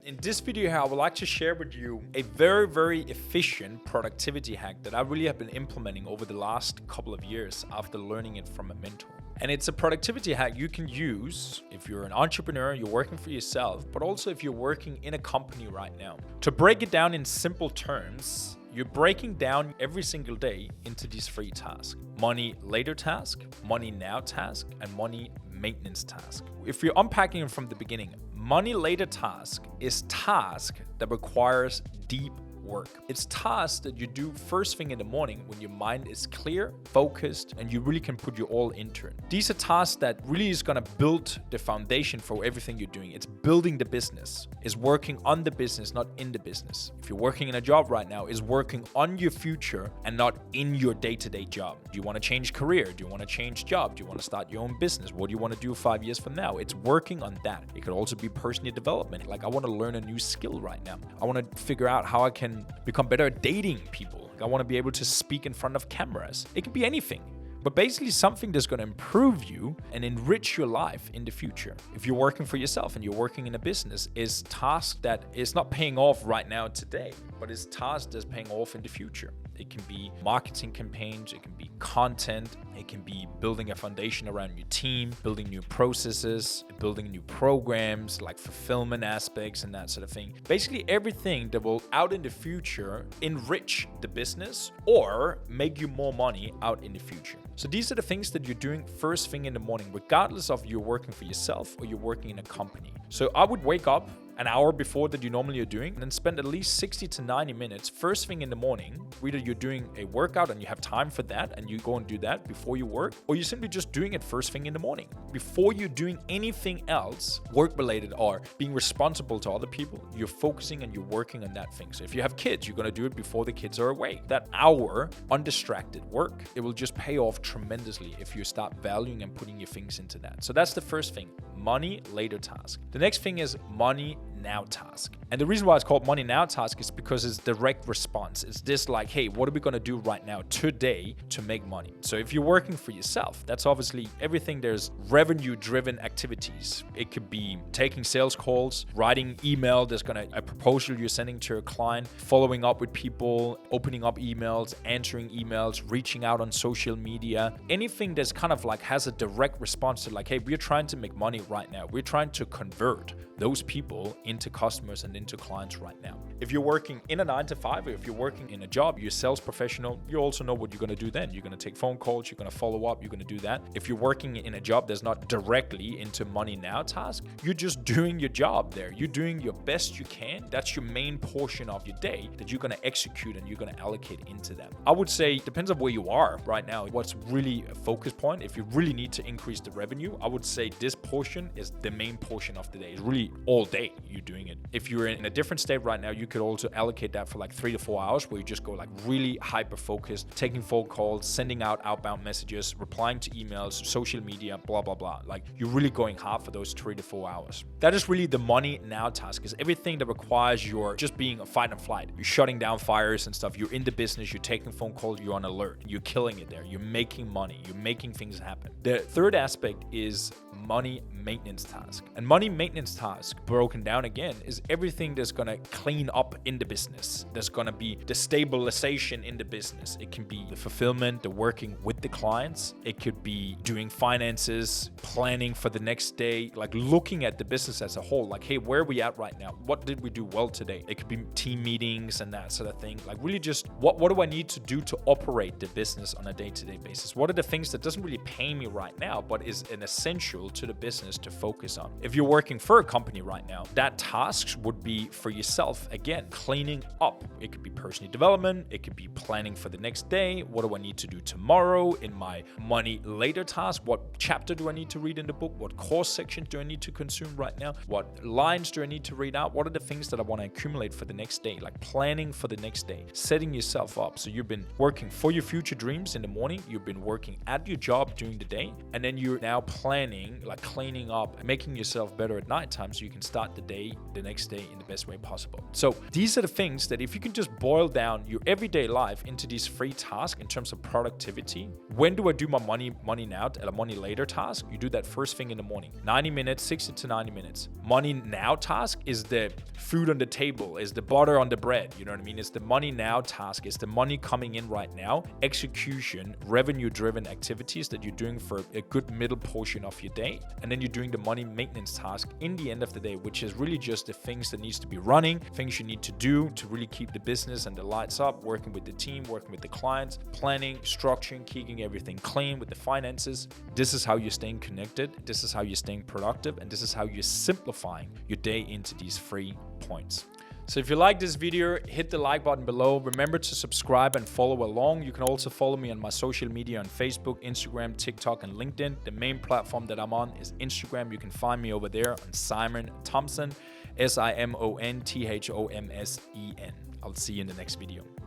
In this video here, I would like to share with you a very efficient productivity hack that I really have been implementing over the last couple of years after learning it from a mentor. And it's a productivity hack you can use if you're an entrepreneur, you're working for yourself, but also if you're working in a company right now. To break it down in simple terms, you're breaking down every single day into these 3 tasks: money later task, money now task, and money maintenance task. If you're unpacking it from the beginning, money later task is task that requires deep work. It's tasks that you do first thing in the morning when your mind is clear, focused, and you really can put your all into it. These are tasks that really is gonna build the foundation for everything you're doing. It's building the business. It's working on the business, not in the business. If you're working in a job right now, it's working on your future and not in your day-to-day job. Do you want to change career? Do you want to change job? Do you want to start your own business? What do you want to do 5 years from now? It's working on that. It could also be personal development. Like, I want to learn a new skill right now. I want to figure out how I can become better at dating people. I want to be able to speak in front of cameras. It could be anything, but basically something that's going to improve you and enrich your life in the future. If you're working for yourself and you're working in a business, is task that is not paying off right now today, but is task that's paying off in the future. It can be marketing campaigns, it can be content, it can be building a foundation around your team, building new processes, building new programs like fulfillment aspects and that sort of thing. Basically everything that will out in the future enrich the business or make you more money out in the future. So these are the things that you're doing first thing in the morning, regardless of you're working for yourself or you're working in a company. So I would wake up an hour before that you normally are doing, and then spend at least 60 to 90 minutes first thing in the morning. Either you're doing a workout and you have time for that and you go and do that before you work, or you're simply just doing it first thing in the morning. Before you're doing anything else work-related or being responsible to other people, you're focusing and you're working on that thing. So if you have kids, you're gonna do it before the kids are awake. That hour, undistracted work, it will just pay off tremendously if you start valuing and putting your things into that. So that's the first thing, money later task. The next thing is money now task. And the reason why it's called money now task is because it's direct response. It's this like, hey, what are we gonna do right now today to make money? So if you're working for yourself, that's obviously everything. There's revenue driven activities. It could be taking sales calls, writing email, there's a proposal you're sending to a client, following up with people, opening up emails, answering emails, reaching out on social media, anything that's kind of like has a direct response to like, hey, we're trying to make money right now. We're trying to convert those people into customers and into clients right now. If you're working in a 9 to 5, or if you're working in a job, you're a sales professional, you also know what you're going to do then. You're going to take phone calls, you're going to follow up, you're going to do that. If you're working in a job that's not directly into money now task, you're just doing your job there. You're doing your best you can. That's your main portion of your day that you're going to execute and you're going to allocate into that. I would say, depends on where you are right now, what's really a focus point. If you really need to increase the revenue, I would say this portion is the main portion of the day. It's really all day you're doing it. If you're in a different state right now, you could also allocate that for like 3 to 4 hours where you just go like really hyper focused, taking phone calls, sending out outbound messages, replying to emails, social media, blah, blah, blah. Like you're really going hard for those 3 to 4 hours. That is really the money now task, is everything that requires your just being a fight and flight. You're shutting down fires and stuff. You're in the business, you're taking phone calls, you're on alert, you're killing it there. You're making money, you're making things happen. The third aspect is money maintenance task. And money maintenance task, broken down again, is everything that's gonna clean up in the business. There's gonna be the stabilization in the business. It can be the fulfillment, the working with the clients. It could be doing finances, planning for the next day, like looking at the business as a whole, like, hey, where are we at right now? What did we do well today? It could be team meetings and that sort of thing. Like really just what do I need to do to operate the business on a day-to-day basis? What are the things that doesn't really pay me right now, but is an essential to the business to focus on? If you're working for a company right now, that tasks would be for yourself, again, cleaning up. It could be personal development, it could be planning for the next day. What do I need to do tomorrow in my money later task? What chapter do I need to read in the book? What course section do I need to consume right now? What lines do I need to read out? What are the things that I want to accumulate for the next day? Like planning for the next day, setting yourself up. So you've been working for your future dreams in the morning, you've been working at your job during the day, and then you're now planning, like cleaning up, making yourself better at nighttime so you can start the day the next day in the best way possible. So these are the things that if you can just boil down your everyday life into these 3 tasks in terms of productivity. When do I do my money now and a money later task? You do that first thing in the morning. 90 minutes, 60 to 90 minutes. Money now task is the food on the table, is the butter on the bread. You know what I mean? It's the money now task. It's the money coming in right now. Execution, revenue-driven activities that you're doing for a good middle portion of your day. And then you're doing the money maintenance task in the end of the day, which is really just the things that needs to be running, things you need to do to really keep the business and the lights up, working with the team, working with the clients, planning, structuring, keeping everything clean with the finances. This is how you're staying connected. This is how you're staying productive. And this is how you're simplifying your day into these 3 points. So if you like this video, hit the like button below. Remember to subscribe and follow along. You can also follow me on my social media on Facebook, Instagram, TikTok, and LinkedIn. The main platform that I'm on is Instagram. You can find me over there on Simon Thomsen, SIMONTHOMSEN. I'll see you in the next video.